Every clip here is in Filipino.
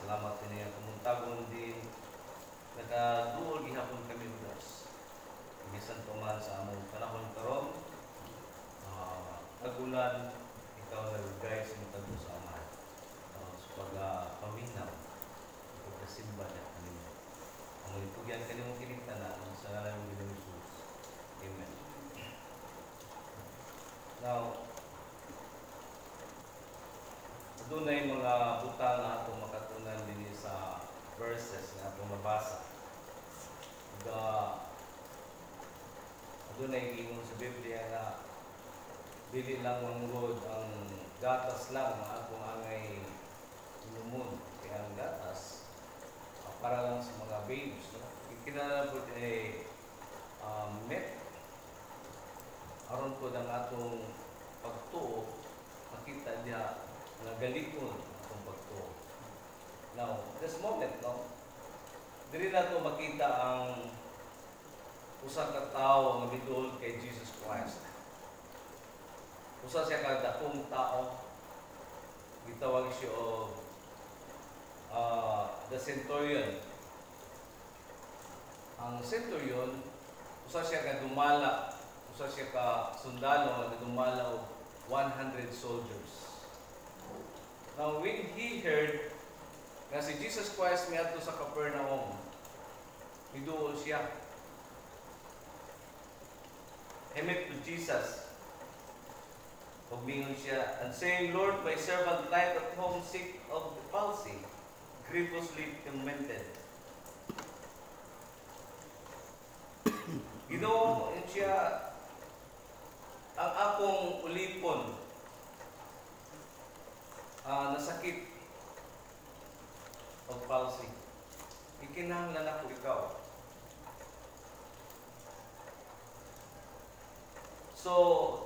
Salamat din niya kumuntagon din. Nakaduol gihapon kami brothers. Bisan pa man sa among panahon karon, nagulan ikaw nag-guide sa matagos sa ama. Sa pag-paminaw, pagkasimba niya kanina. Ang itugyan kanimong kiniktanan sa ngalan ng Ginoong Jesus. Amen. Now, doon na yung mga butang na itong makatunan din sa verses na itong mabasa. Doon na yung ingon sa Biblia na dili lang manggod ang gatas lang na itong angay lumon. Kaya ang gatas, para lang sa mga babes. No? Kinala po met. Aron po ng atong pagtuo, makita niya nagalikon atong pagtuo. Now, this moment, no? Dili na ito makita ang usa ka tawo nga midul kay Jesus Christ. Usa siya ka dakong tao. Gitawag siya the centurion. Ang centurion, usa siya ka dumala, usa siya ka sundalo nga dumala og 100 soldiers. Now, when he heard na si Jesus Christ miadto sa Capernaum, miduol siya. He met to Jesus. Pagmingon siya and saying, Lord, my servant lieth at home sick of the palsy, grievously tormented. Ginoo siya ang akong ulipon nasakit of palsy. Ikinahanglan ako ikaw. So,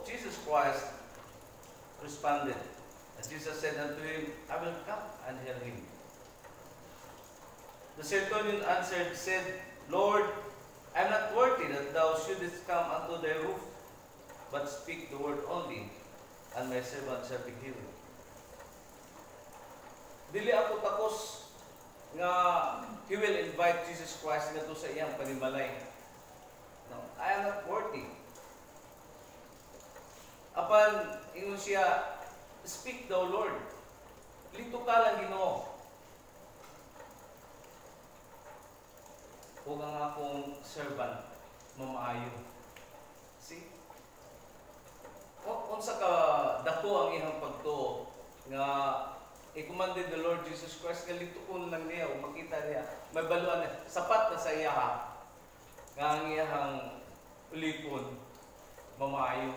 Jesus Christ responded. And Jesus said unto him, I will come and heal him. The centurion answered, said, Lord, I am not worthy that thou shouldest come unto thy roof, but speak the word only, and my servant shall be healed. Dili ako takos nga he will invite Jesus Christ nga to sa iyang panimalay. No, I am not worthy. Apan ingon siya, speak thou Lord. Lito ka lang Ginoo. Huwag ang akong servant mamaayo. See? Unsa ka dako ang iyang pagtuo nga i-commanded the Lord Jesus Christ nga litukon lang niya o makita niya may baluan niya sapat na sa iya nga ang iyang ulipon mamaayo.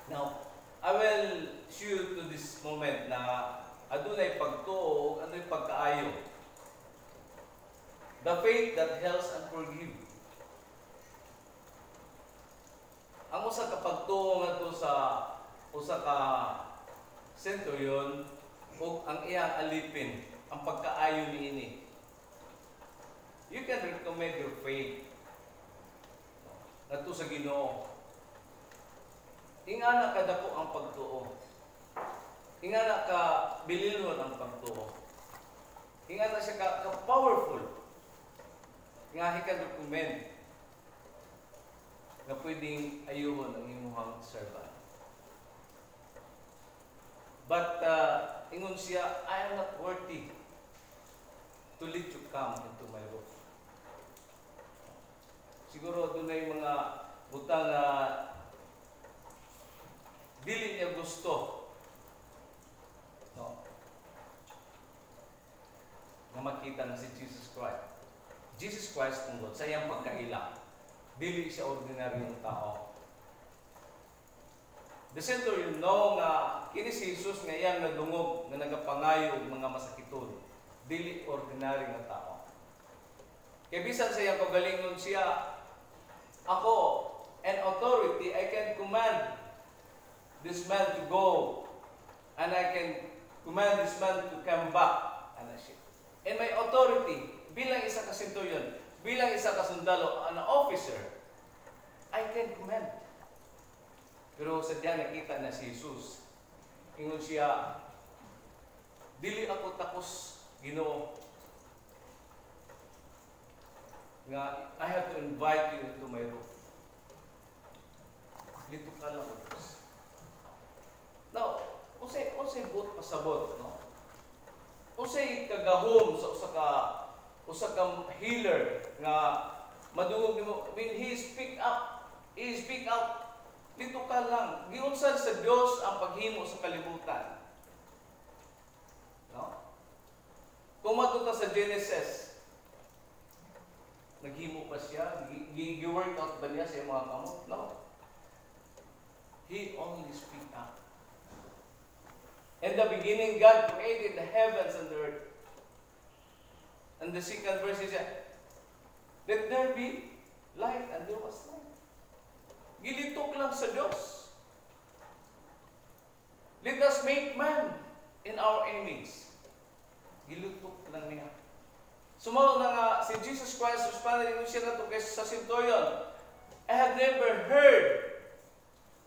Now, I will show you to this moment na adunay pagtuo ano'y pagkaayo. The faith that heals and forgives. Ang usa ka pagtuo ngadto sa usa ka centurion o ang iyang alipin, ang pagkaayo niini. You can recommend your faith ngadto sa Ginoo. Ingana ka dako ang pagtuo. Ingana ka bililhon ang pagtuo. Ingana siya ka powerful. Nga ka recommend nga pwedeng ayuhon ang imuhang servant. But ingon siya, I am not worthy to let you come into my roof. Siguro doon na yung mga butang na dili niya gusto. No? Na makita na si Jesus Christ. Jesus Christ tungkol sa iyang pagkaila. Dili siya ordinaryong tao. The centurion know nga kini si Jesus nga iyang nadungog nga nagapangayo og mga masakiton. Dili ordinary nga tao. Kaya bisan sa iyang kagalingon siya, ako, an authority, I can command this man to go and I can command this man to come back. And my authority, bilang isa ka centurion, bilang isa ka sundalo, an officer, I can command. Pero sadya nakita na si Jesus. Ingon siya, dili ako takos Ginoo, nga I have to invite you into my roof. Dito ka lang, O Diyos. Now, unsay buot pasabot, no? Unsay kagahom sa usa ka healer nga madungog nimo when he speak out. Dito ka lang. Giunsan sa Dios ang paghimo sa kalibutan. No? Kung matuta sa Genesis, naghimo pa siya, gi-work out ba niya sa mga kamot? No. He only speak up. In the beginning, God created the heavens and the earth. And the second verse is, let there be light, and there was light. Gilitok lang sa Diyos. Let us make man in our image. Gilutok lang niya. Sumaw na nga si Jesus Christ, responded mo siya na ito sa centurion. I have never heard,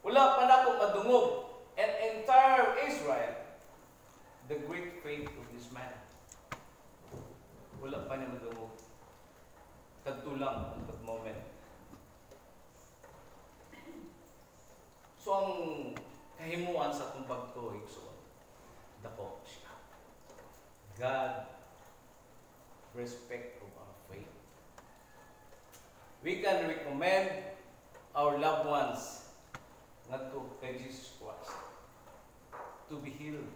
wala pa na akong madungog, and entire Israel, the great faith of this man. Wala pa niya madungog. Kadtulang ang that moment. So ang kahimuan sa itong pagtuig, so, dako siya. God respect of our faith. We can recommend our loved ones ngadto kay Jesus Christ to be healed.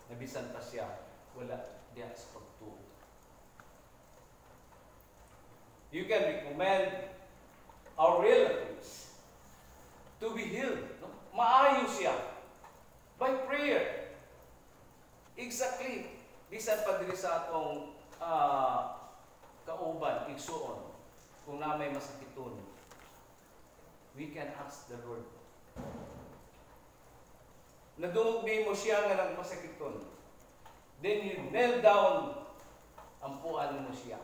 Nabisan pa siya, wala diya sa pagtuo. You can recommend our relatives to be healed. No? Maayo siya by prayer. Exactly. Bisan pa diri sa atong kauban, igsuon, kung na may masakiton, we can ask the Lord. Nadungog mo siya nga nagmasakiton. Then you kneel down, ampuan mo siya.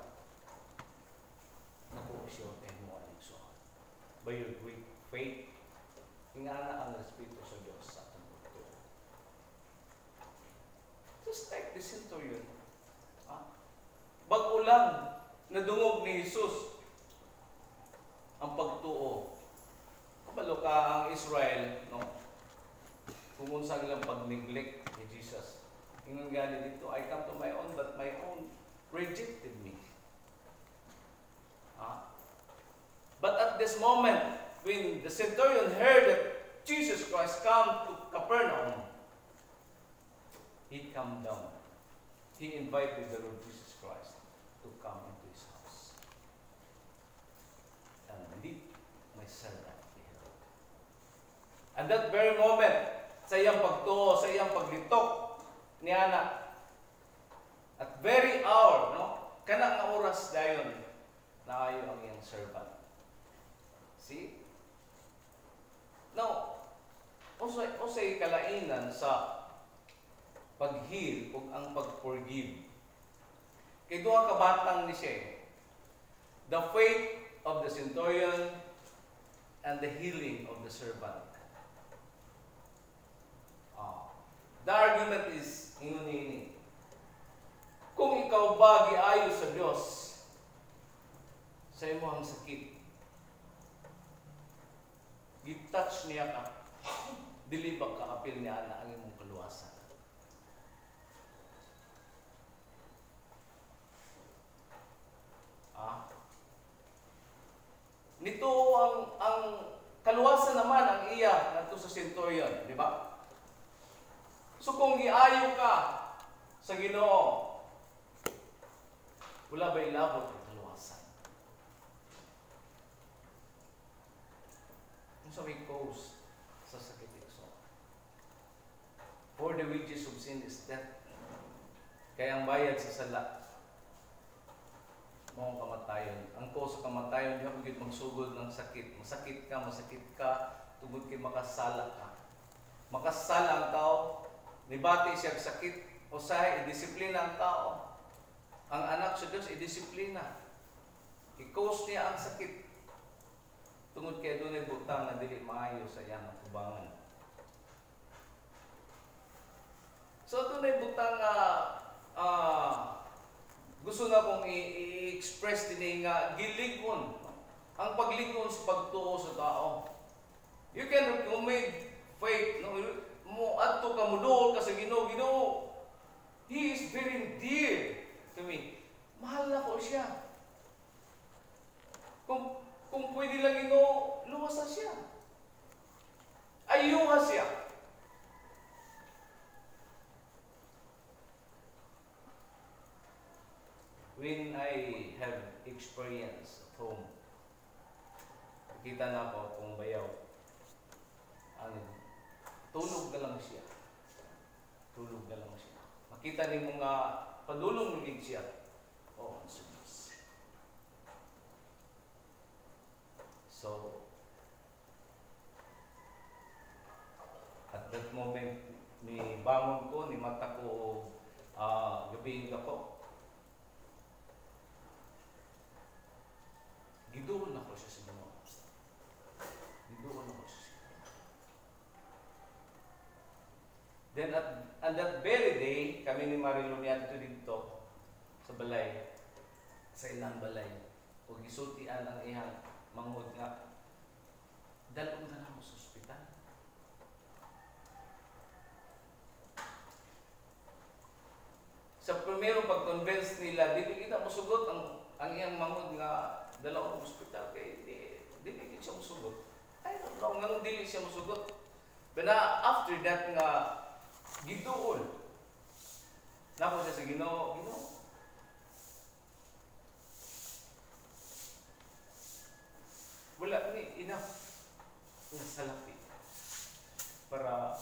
Naku siya tayo mo ang igsuon. By your great faith, ingana ang Espiritu sa Diyos sa atong pagtuo. Just like the centurion. Bago lang, nadungog ni Jesus ang pagtuo. Kabalo ka ang Israel, no? Kung unsa nilang pag-neglect ni Jesus. Ingon gani dito, I come to my own, but my own rejected me. But at this moment, when the centurion heard that Jesus Christ come to Capernaum, he come down. He invited the Lord Jesus Christ to come into his house. And lead my servant here. And that very moment, sa iyang pagtuo, sa iyang paglitok ni Ana, at very hour, no? Kana nga oras dayon na ayo ang iyang servant. See? Now, usay kalainan sa pag-heal ug ang pag-forgive. Kay duha ka batang ni siya. The faith of the centurion and the healing of the servant. The argument is ingunini. Kung ikaw ba giayo sa Dios sa imong sakit, gitouch niya ka, dili ba kaapil niya na ang imong kaluwasan? Nito ang kaluwasan naman ang iya ngadto sa centurion, di ba? So kung giayo ka sa Ginoo, wala ba ilabot ang kaluwasan? Kung sa may cause sa sakit ikso. For the wages of sin is death. Kaya ang bayad sa sala, mong kamatayon. Ang cause sa kamatayon, di ka magsugod ng sakit. Masakit ka, tungod kay makasala ka. Makasala ang tao, nibati siya sakit, usahay, idisiplina ang tao. Ang anak sa Diyos, idisiplina. I-cause niya ang sakit. Tungod kay doon ay butang na dili maayo sa iyang kubangan. So doon ay butang gusto na kong i-express din nga gilingon. Ang paglingon sa pagtuo sa tao. You can recommend faith. No? Mo adto ka mudol ka sa Ginoo. Ginoo, He is very dear to me. Mahal na ko siya. Kung pwede lang Ginoo, luwasa siya. Ayuha siya. When I have experience at home, nakita na ako kung bayaw. Tulog na lang siya. Tulog na lang siya. Makita ni mga padulong ulit siya. Oh, so, at that moment, ni bangon ko, ni mata ko, gabihin ako. Gidoon ako siya sa Ginoo. Gidoon ako siya. Then at that very day, kami ni Marilo niadto dito sa balay, sa ilang balay. Ug gisultian ang iyang mangod nga dalon na ako sa ospital. Sa primero pag-convince nila, dili kita mosugot ang iyang mangod nga dala ko sa ospital kay dili siya mosugot. I don't know nga dili siya mosugot. But after that nga giduol nako siya sa Ginoo. Wala ni enough ng salapi para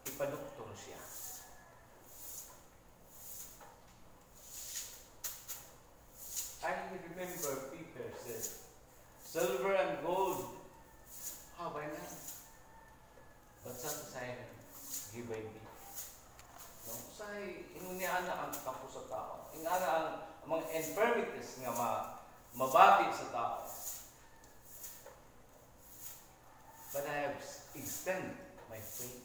ipadoktor siya. I remember Peter said, silver and gold have I none, but such as I give I thee. No? Say, inuniana ang kapo sa tao. Ingana ang mga infirmities nga mabati sa tao. But I have extended my faith.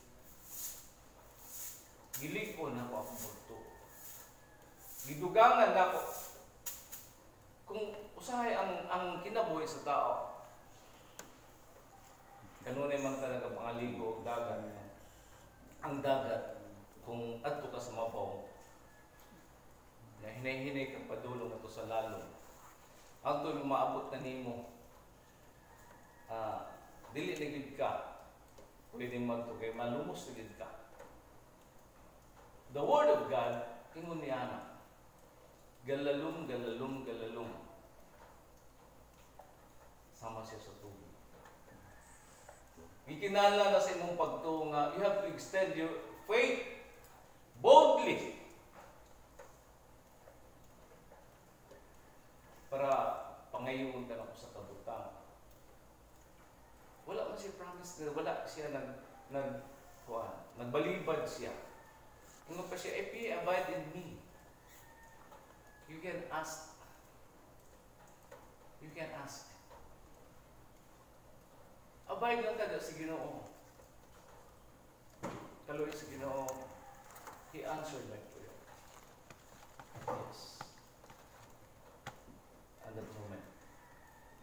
Gilikon ako ang multo. Gidugangan ako. Kung usahay ang kinabuhi sa tao, kanunay man talaga mga ligo o dagat. Ang dagat, kung adto ka sa mabaw, na hinay-hinay kang padulong ito sa lalong, ang ito maabot na nimo, dili na gid ka, pwede man ito kayo, malumos na gid ka. The Word of God, ingon niya na, galalum, galalum, galalum, sama siya sa tubig. Ikinala na sa imong pagtuo nga, you have to extend your faith boldly para pangayoon ka na ko sa kabutang. Wala man siya promise na wala siya nagbalibad siya. Ingon pa siya, if ye abide in me, you can ask. You can ask. Abide lang kada sa Ginoo. Kaluoy sa Ginoo, He answered my prayer. Yes. At that moment,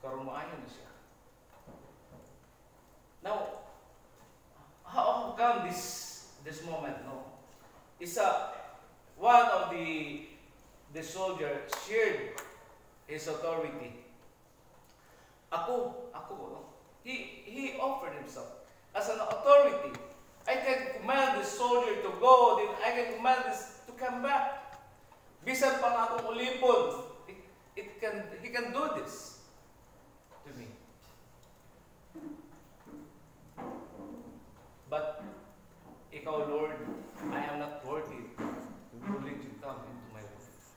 karon maayon na siya. Now, how come this moment? No, one of the soldier shared his authority. Ako, no? He offered himself as an authority. I can command this soldier to go, then I can command this to come back. Bisan pa nga akong ulipon, he can do this to me. But, ikaw, Lord, I am not worthy to let you come into my life.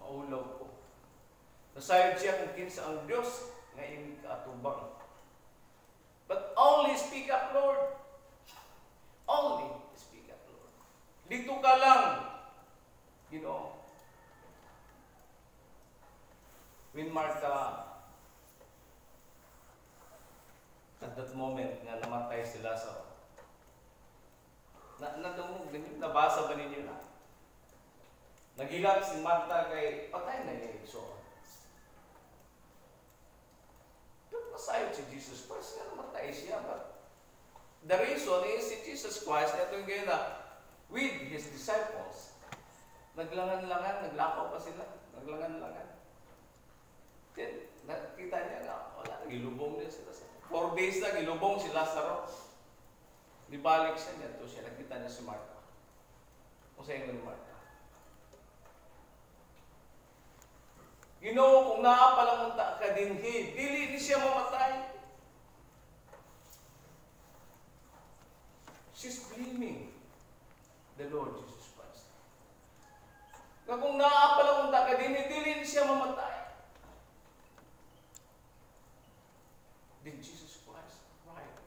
Maulaw ko. Nasayod siya kung kinsa ang Diyos nga iyong kaatubang. But only speak up, Lord. Only speak up, Lord. Dito ka lang. You know, when Martha, at that moment nga namatay si Lazarus, Nadungog din, nabasa ba ninyo na? Naghilak si Martha kay patay na niya so. Nasayod si Jesus Christ, nga namatay siya. But the reason is si Jesus Christ, ito yung gaya na, with His disciples, naglangan-langan, naglakaw pa sila, naglangan-langan. Then, nakita niya nga, wala, gilubong niya sila. 4 days na, gilubong si Lazarus. Nibalik siya niya, siya, nakita niya si Martha. Kung sa'yo ni Martha. Ginoo, kung naapalangunta ka dinhi, dili ni siya mamatay. She's blaming the Lord Jesus Christ. Kung naapalangunta ka dinhi, dili ni siya mamatay. Then Jesus Christ, right?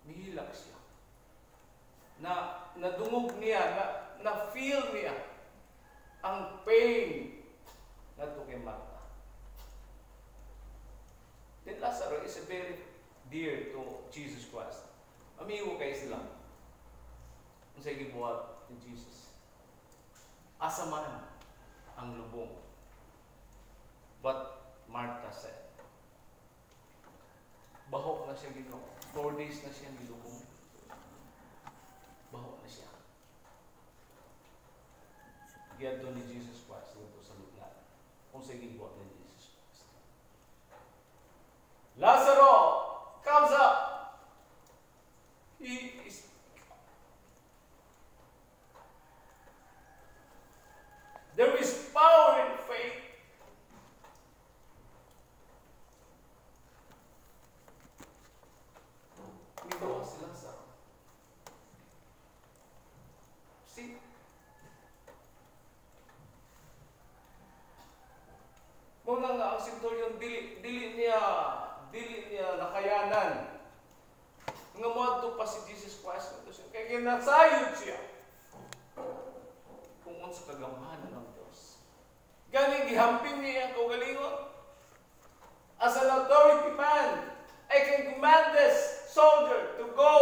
Nihilak siya. Nadungog niya, na-feel niya ang pain ngadto kay Martha. Then Lazarus is very dear to Jesus Christ. Amigo kay sila. Kung sa gibuhat ni Jesus. Asa man ang lubong. But Martha said, bahok na siya Ginoo. 4 days na siya nilubong. Bahok na siya. Giadto ni Jesus Christ dito sa lugar. Kung sa gibuhat ni Jesus Christ. Lazarus, comes up. He is there is power in faith. Ito si Lazarus. See? Muna nga ang centurion dili niya nakayanan. Nga moadto pa si Jesus Christ kaya ginasayod siya. Kung unsa kagamhanan ng Dios. Gani gihamping niya ang kaugalingon. As an authority man, I can command this soldier to go.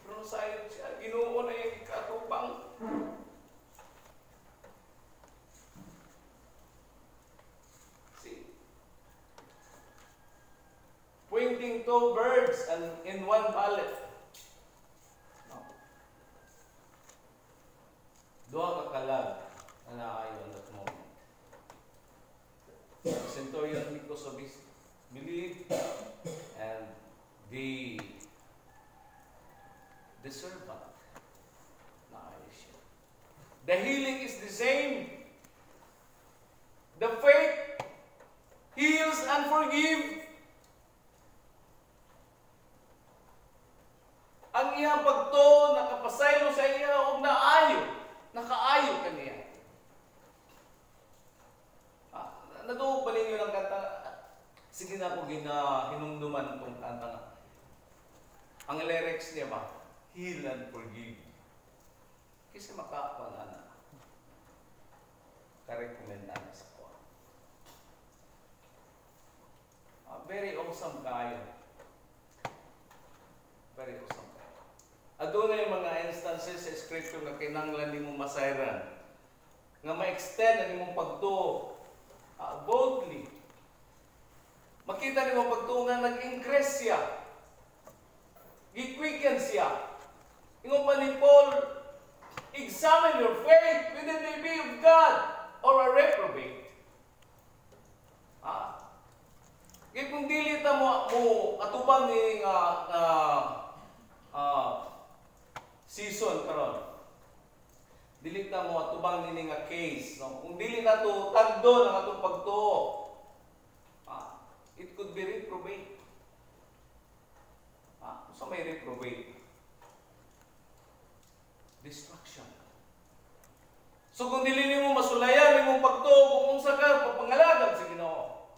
Pero sayod siya. Ginoo na yung ikatubang. See? Pointing 2 birds and in 1 mallet. No. Duha ka kalag na naayon at moment. The centurion because of his belief and the servant naayon siya. The healing is the same. The faith heals and forgives. Ang iyang pagtuo, nakapasaylo sa iya o nakaayo kaniya. Natuog pa ninyo ng kanta. Sige na po hinumduman itong kanta nga. Ang lyrics niya ba? Heal and forgive. Kasi makapanan na. Karekomendan sa ko. Very awesome kayo. Very awesome. Aduna yung mga instances sa scripture na kinanglan ni mong masayran. Nga ma-extend ang imong pagtuo boldly. Makita ni mong pagtuo nga nag-increase siya. Gi-quicken siya. Ingon pa ni Paul, examine your faith whether they be of God or a reprobate. Kung dili ta mo atubang ni season karon. Dili ta mo atubang ni nga case, no? Kung dili na to tagdo ang atong pagtuo. It could be reprobate. So may reprobate. Destruction. So kung dili nimo masulayan imong pagtuo kung unsa ka papangalagad sa Ginoo.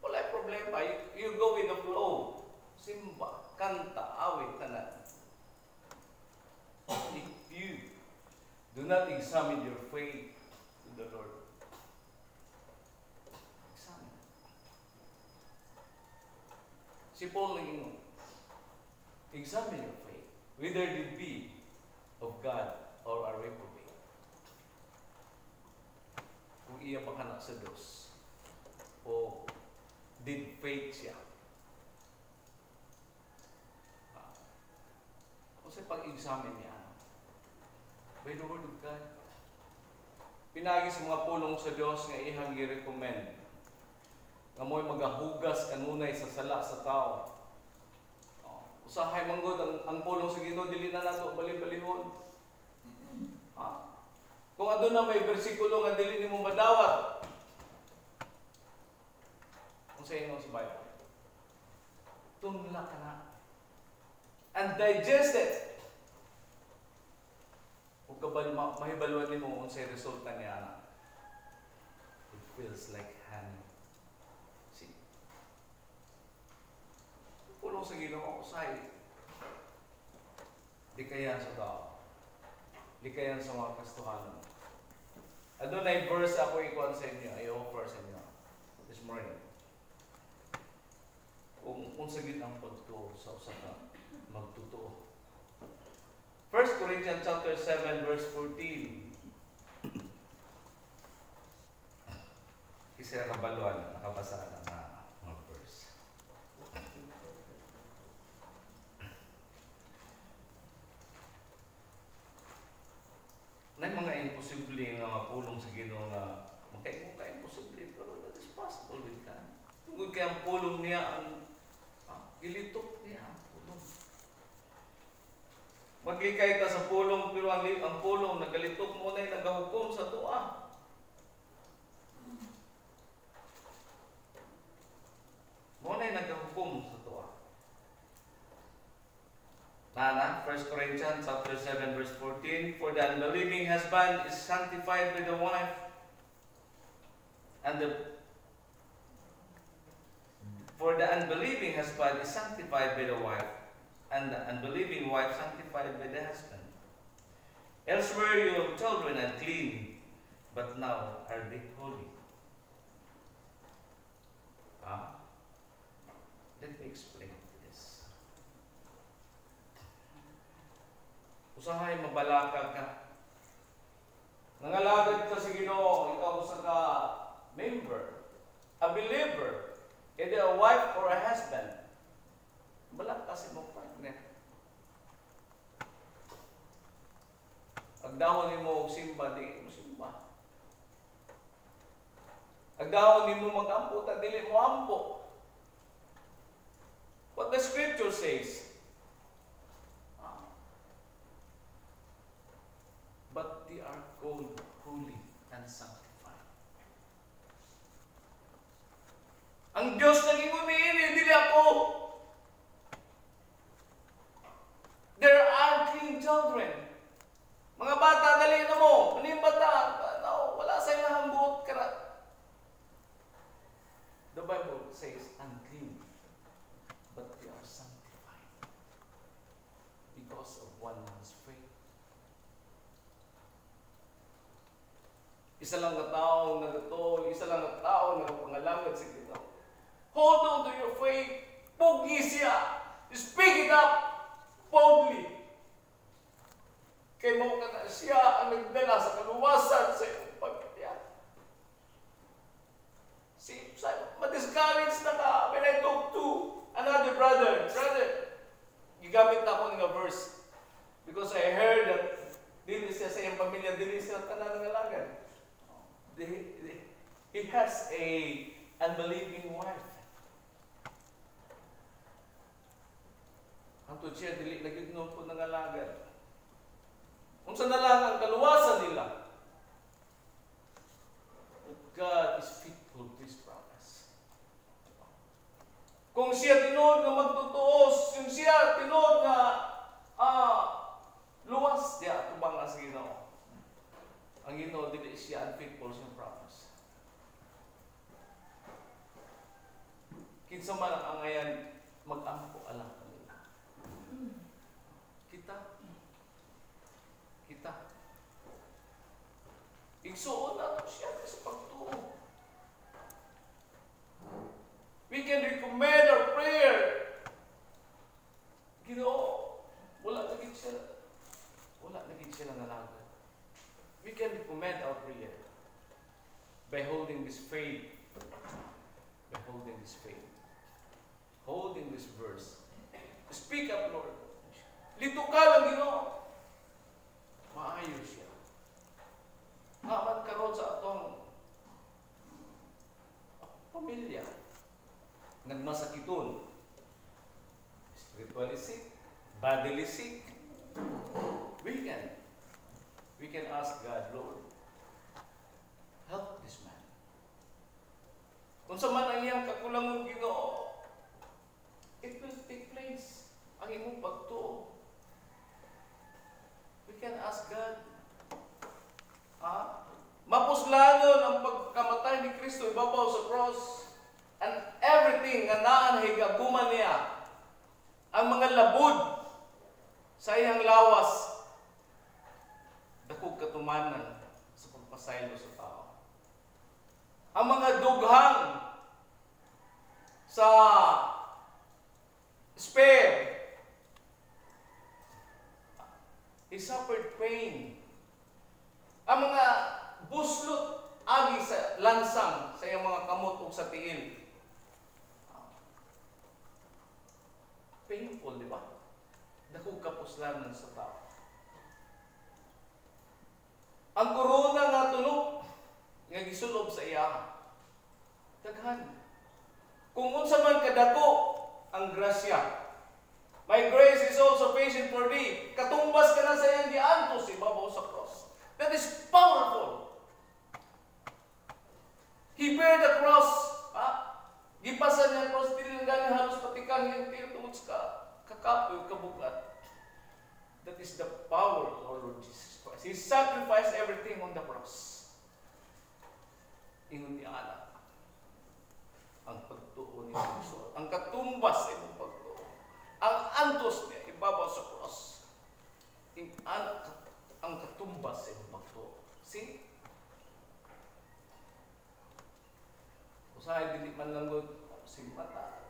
Wala problema. You go with the flow. Simba, kanta, awit, tanan. If you do not examine your faith to the Lord, examine. Si Paul naging, examine your faith, whether it be of God or a reprobate. Kung iya pa ka na sa Diyos, o did faith siya. Kasi pag-examine niya, by the word of God, pinagi sa mga pulong sa Diyos nga ihang i-recommend nga mo'y magahugas kanunay sa sala sa tao. Usahay manggod ang pulong sa Ginoo dili na nato bali-balihon. Kung adun na may bersikulo nga dili nimo madawat, kung sa inyo sa Bible, tunla ka na and digest it. Kung mahibaluan nimo kung sa resulta niya, it feels like honey. See? Pulong sa Ginoo, usahay. Likayan sa tao. Likayan sa mga kastuhanan. Adun na verse ako ikuan sa inyo, I offer sa inyo this morning. Kung sagit ang pagtuo sa usaha, magtutuo. 1 Corinthians chapter 7 verse 14. Isa kabaluan, nakabasa na mga verse. Na mga imposible nga mapulong sa Ginoo nga magka-imposible, pero that is possible with God. Tungkol kaya ang pulong niya, ang ilitok niya ang pulong. Maglikay ta sa pulong, pero ang pulong nagalitok mo na yung nagahukom sa tuwa. Mo na yung nagahukom sa tuwa. Nana, 1 Corinthians chapter 7 verse 14, for the unbelieving husband is sanctified by the wife, and for the unbelieving husband is sanctified by the wife, and the unbelieving wife sanctified by the husband. Elsewhere you have children unclean, but now are they holy. Let me explain this. Usahay mabalaka ka. Nangalagad ka sa Ginoo, ikaw sa ka member, a believer, either a wife or a husband. Balak kasi mo partner. Agdahon ni mo simba, di mo simba. Agdahon ni mo mag-ampo, dili mo ampo. What the scripture says. But they are called holy and sanctified. Ang Diyos naging umiili, dili ako. There are unclean children. Mga bata, dali na mo. Ano yung bata? No, wala sa ilang buot karat. The Bible says unclean, but they are sanctified because of one man's faith. Isa lang na tao nagatuloy, isa lang na tao nagpangalangad sa Ginoo. Hold on to your faith. Pugi siya. Speak it up boldly. Kaya mo ka na siya ang nagdala sa kaluwasan sa iyong pagkatiyan. See, ma-discourage na ka when I talk to another brother. Gigamit na ako ng verse because I heard that dili siya sa iyong pamilya, dili siya tanan ng alagan. He has a unbelieving wife. Hantod siya, dili nagignon po ng alagan. Kung saan na lang ang kaluwasan nila, God is faithful to His promise. Kung siya tinuod nga magtutuos, kung siya tinuod nga luwas diya, tubang nga sa Ginoo. Ang Ginoo, dili siya unfaithful sa promise. Kinsa man ang angayan, mag-ampo alam kanila. Kita. Igsuon na siya sa pagtuo. We can recommend our prayer by holding this faith, by holding this faith, holding this verse. Speak up, Lord. Lito ka lang, Ginoo. Maayo siya. Naman karon sa atong pamilya, nagmasakiton, spiritually sick, bodily sick. We can ask God, Lord, help this man. Kung sa man ang iyang kakulangon, Ginoo, it will take place. Ang imong pagtuo. We can ask God, mapuslanon ang pagkamatay ni Kristo ibabaw sa cross, and everything nga naan higaguman niya, ang mga labod sa iyang lawas, dakog katumanan sa pagpasaylo sa tao. Ang mga dughang sa spear, he suffered pain. Ang mga buslot agi sa lansang sa iyang mga kamot o sa tiil. Painful, di ba? Dakog kapuslanan sa tao. Ang korona nga tunog, nga gisulob sa iya, daghan. Kung unsa man kadako ang grasya, my grace is also patient for thee. Katumbas ka na sa iyang giantos ibabaw sa cross. That is powerful. He bear the cross. Gipasan niya ang cross, dili lang gani halos patikan niyang tiro tungod sa kakapoy, kabugat. That is the power of our Lord Jesus Christ. He sacrificed everything on the cross. Ingon ni Ana, ang pagtuo ni Jesus, ang katumbas sa imong pagtuo, ang antos niya ibabaw sa cross, ang katumbas sa imong pagtuo. See? Usahay dili man lang si mata.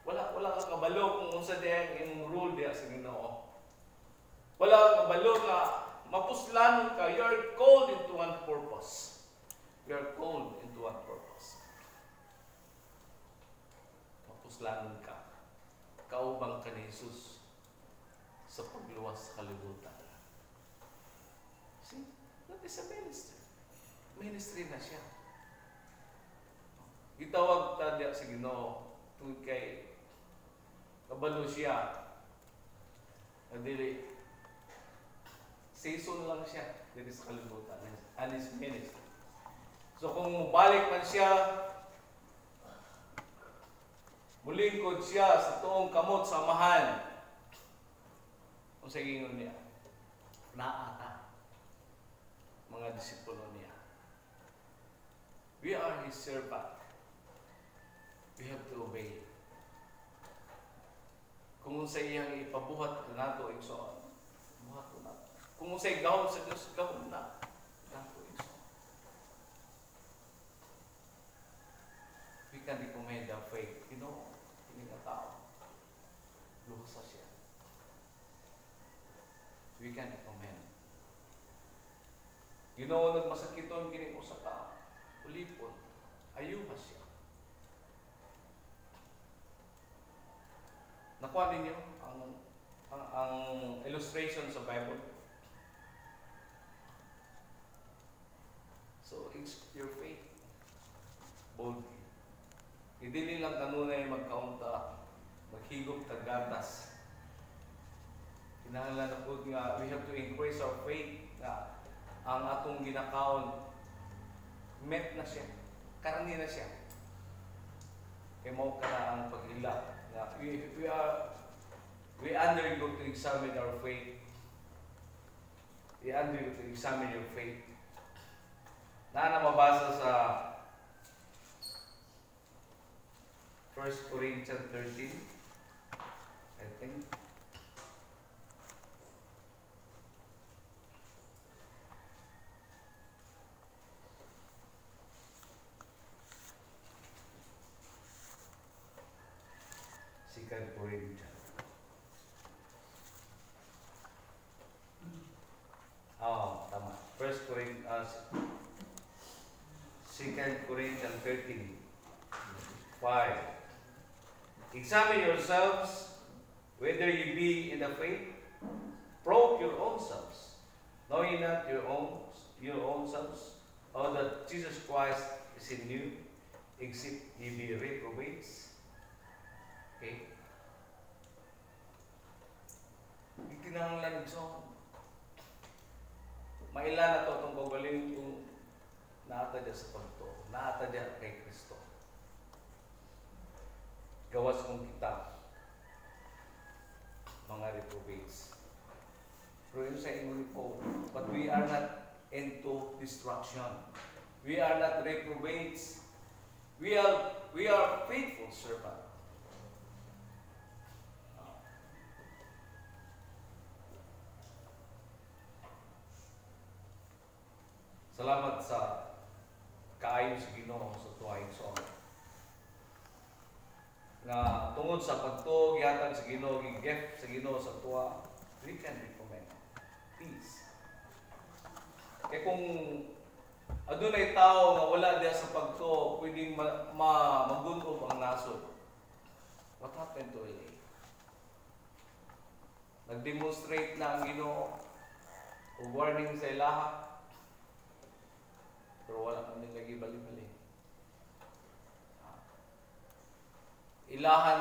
Wala ka kabalo kung unsa diha imong rule diha sa Ginoo. Wala ka kabalo nga mapuslanon ka. You are called into one purpose. You are called into one purpose. Mapuslanon ka. Kaubang ka ni Jesus sa pagluwas sa kalibutan. See? That is a ministry. Ministry na siya. Gitawag ta diya sa Ginoo tungod kay kabalo siya. Dili season lang siya dito sa kalibutan and his ministry. So kung mubalik man siya, mulingkod siya sa tuong kamot samahan, kung sa gingon niya, naata mga disipulo niya. We are his servant. We have to obey. Kung sa iyang ipabuhat na nato igsoon, buhat ko na. Kung sa gahom sa Diyos, gahom na. Nato igsoon. We can recommend the faith. You know, hindi ka tao. Luhasa siya. We can recommend. You know, nagmasakiton kini ko sa tao. Ulipon. Ayuha siya. Nakuha ninyo ang illustration sa Bible. So, it's your faith. Boldly. Hindi nilang kanunay magkaunta, maghigop tagatas. Kinahanglan na po nga, we have to increase our faith na ang atong ginakaon, met na siya. Karani na siya. Kaya mo ka na ang paghila. We undergo to examine our faith. We undergo to examine your faith. Na mabasa sa 1 Corinthians 13, I think. Second Corinthians. Tama. 1 Corinthians 6, 2 Corinthians 13, 5. Examine yourselves whether you be in the faith. Probe your own selves, knowing not your own selves, or that Jesus Christ is in you, except ye be reprobates. Okay? Ikinahanglan so mailan na to itong kagaling kung naata dyan sa pagto, naata dyan kay Kristo. Gawas kong kita, mga reprobates. Pero yun sa inyo po, but we are not into destruction. We are not reprobates. We are faithful servant. Salamat sa kaayon sa Ginoo sa tuwahing song. Na tungod sa pagtuo gihatag sa Ginoo, gift sa Ginoo sa tuwa, we can recommend peace. Kaya kung adunay tao nga wala diya sa pagtuo, pwedeng magunob ang nasod. What happened to LA? Nag-demonstrate na ang Ginoo o warning sa ilaha, pero wala kami lagi bali-bali. Ilahan